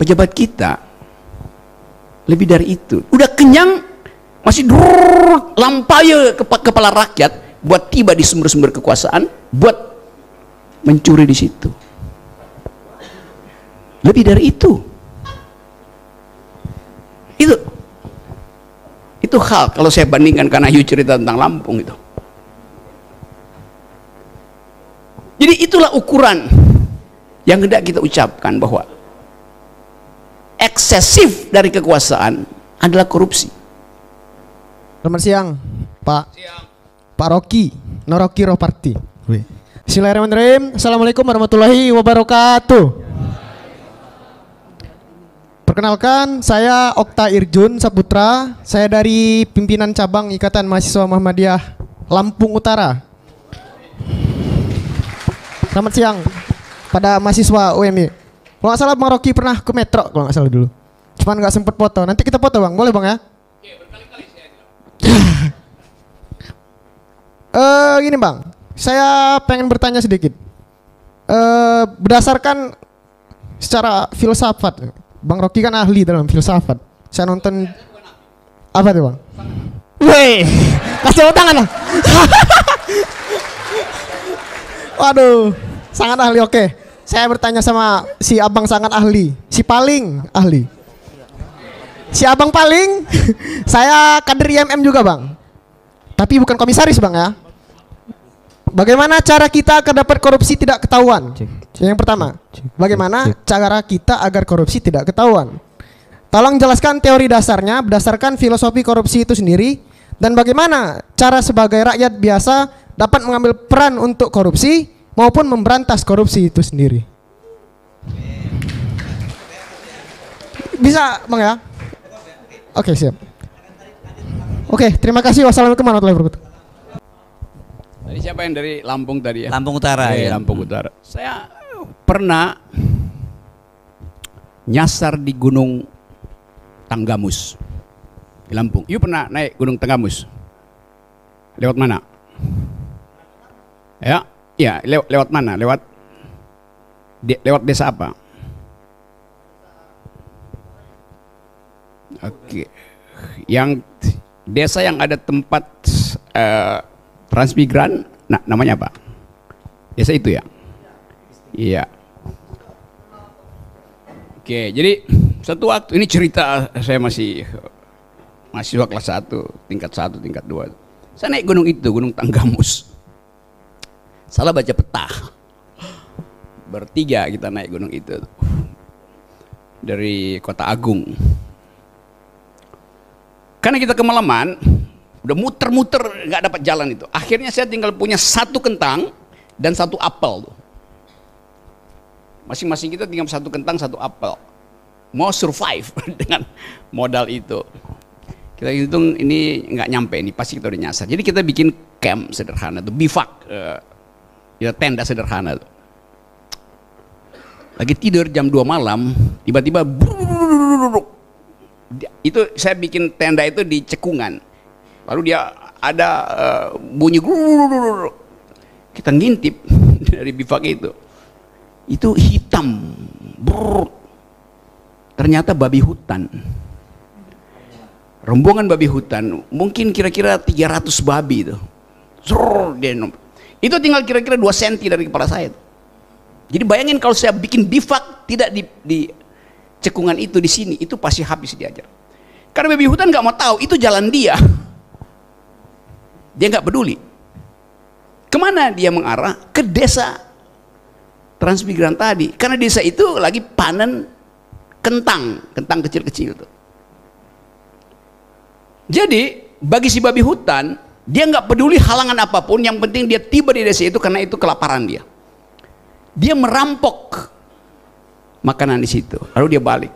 pejabat kita lebih dari itu. Udah kenyang, masih lampai kepala rakyat buat tiba di sumber-sumber kekuasaan, buat mencuri di situ. Lebih dari itu. Itu hal kalau saya bandingkan, karena Ayu cerita tentang Lampung itu. Jadi itulah ukuran yang hendak kita ucapkan, bahwa eksesif dari kekuasaan adalah korupsi. Selamat siang, Pak. Siang. Pak Rocky, Noroki Roparti. Bismillahirrahmanirrahim. Assalamualaikum warahmatullahi wabarakatuh. Perkenalkan, saya Okta Irjun Saputra. Saya dari pimpinan cabang Ikatan Mahasiswa Muhammadiyah Lampung Utara. Selamat siang pada mahasiswa UMI. Kalau nggak salah Bang Rocky pernah ke Metro kalau nggak salah dulu. Cuman nggak sempet foto. Nanti kita foto Bang, boleh Bang ya? Iya, berkali-kali saya Gini Bang, saya pengen bertanya sedikit. Berdasarkan secara filsafat, Bang Rocky kan ahli dalam filsafat. Saya nonton apa tuh Bang? Weh, kasih tepuk tangan lah. Waduh, sangat ahli. Oke, saya bertanya sama si abang sangat ahli, si paling ahli, si abang paling. Saya kader IMM juga Bang, tapi bukan komisaris Bang ya. Bagaimana cara kita agar dapat korupsi tidak ketahuan? Yang pertama, bagaimana cara kita agar korupsi tidak ketahuan? Tolong jelaskan teori dasarnya berdasarkan filosofi korupsi itu sendiri, dan bagaimana cara sebagai rakyat biasa dapat mengambil peran untuk korupsi maupun memberantas korupsi itu sendiri. Bisa Bang ya? Oke, siap. Oke, terima kasih. Wassalamualaikum warahmatullahi wabarakatuh. Tadi siapa yang dari Lampung tadi ya? Lampung Utara ya. Lampung Utara. Saya pernah nyasar di Gunung Tanggamus di Lampung. You pernah naik Gunung Tanggamus? Lewat mana? Ya, ya, lewat mana? Lewat desa apa? Oke. Yang desa yang ada tempat transmigran, namanya apa? Desa itu ya? Iya. Oke, jadi satu waktu, ini cerita saya masih mahasiswa kelas 1, tingkat 1, tingkat 2. Saya naik gunung itu, Gunung Tanggamus. Salah baca peta. Bertiga kita naik gunung itu. Dari Kota Agung. Karena kita kemalaman, udah muter-muter nggak dapat jalan itu. Akhirnya saya tinggal punya 1 kentang dan 1 apel. Masing-masing kita tinggal 1 kentang, 1 apel. Mau survive dengan modal itu. Kita hitung ini nggak nyampe, ini pasti kita udah nyasar. Jadi kita bikin camp sederhana tuh, bivak, ya tenda sederhana tuh. Lagi tidur jam 2 malam, tiba-tiba itu saya bikin tenda itu di cekungan. Lalu dia ada bunyi, kita ngintip dari bivak itu hitam, ternyata babi hutan, rombongan babi hutan, mungkin kira-kira 300 babi itu, itu tinggal kira-kira 2 cm dari kepala saya. Jadi bayangin kalau saya bikin bivak tidak di cekungan itu di sini, itu pasti habis diajar. Karena babi hutan nggak mau tahu itu jalan dia. Dia nggak peduli. Kemana dia mengarah? Ke desa transmigran tadi. Karena desa itu lagi panen kentang kecil-kecil tuh. Jadi bagi si babi hutan, dia nggak peduli halangan apapun. Yang penting dia tiba di desa itu karena itu kelaparan dia. Dia merampok makanan di situ. Lalu dia balik.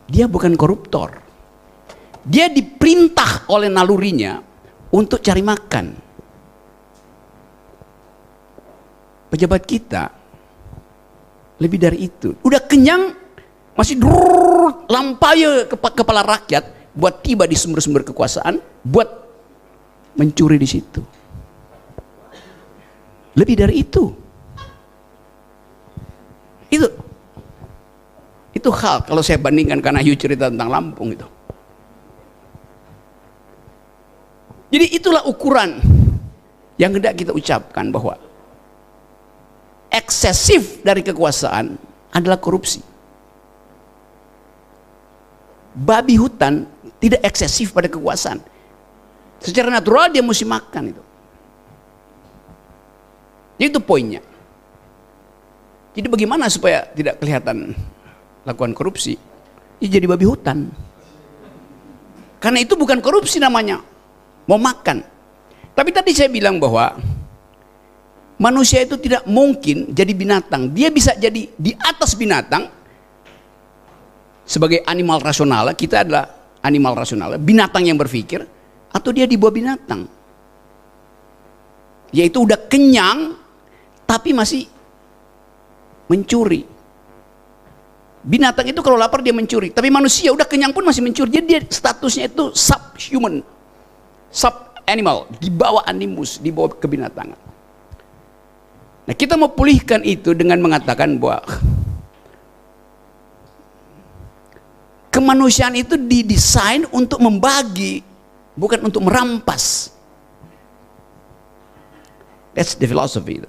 Dia bukan koruptor. Dia diperintah oleh nalurinya untuk cari makan. Pejabat kita lebih dari itu. Udah kenyang, masih lampai kepala rakyat buat tiba di sumber-sumber kekuasaan, buat mencuri di situ. Lebih dari itu. Itu hal kalau saya bandingkan, karena Ayu cerita tentang Lampung itu. Jadi itulah ukuran yang hendak kita ucapkan, bahwa eksesif dari kekuasaan adalah korupsi. Babi hutan tidak eksesif pada kekuasaan. Secara natural dia mesti makan itu. Itu poinnya. Jadi bagaimana supaya tidak kelihatan lakukan korupsi? Ya jadi babi hutan. Karena itu bukan korupsi namanya, mau makan. Tapi tadi saya bilang bahwa manusia itu tidak mungkin jadi binatang. Dia bisa jadi di atas binatang sebagai animal rasional. Kita adalah animal rasional, binatang yang berpikir, atau dia di bawah binatang, yaitu udah kenyang tapi masih mencuri. Binatang itu kalau lapar dia mencuri, tapi manusia udah kenyang pun masih mencuri. Jadi dia statusnya itu subhuman, sub animal, di bawah animus, di bawah kebinatangan. Nah, kita mau pulihkan itu dengan mengatakan bahwa kemanusiaan itu didesain untuk membagi, bukan untuk merampas. That's the philosophy.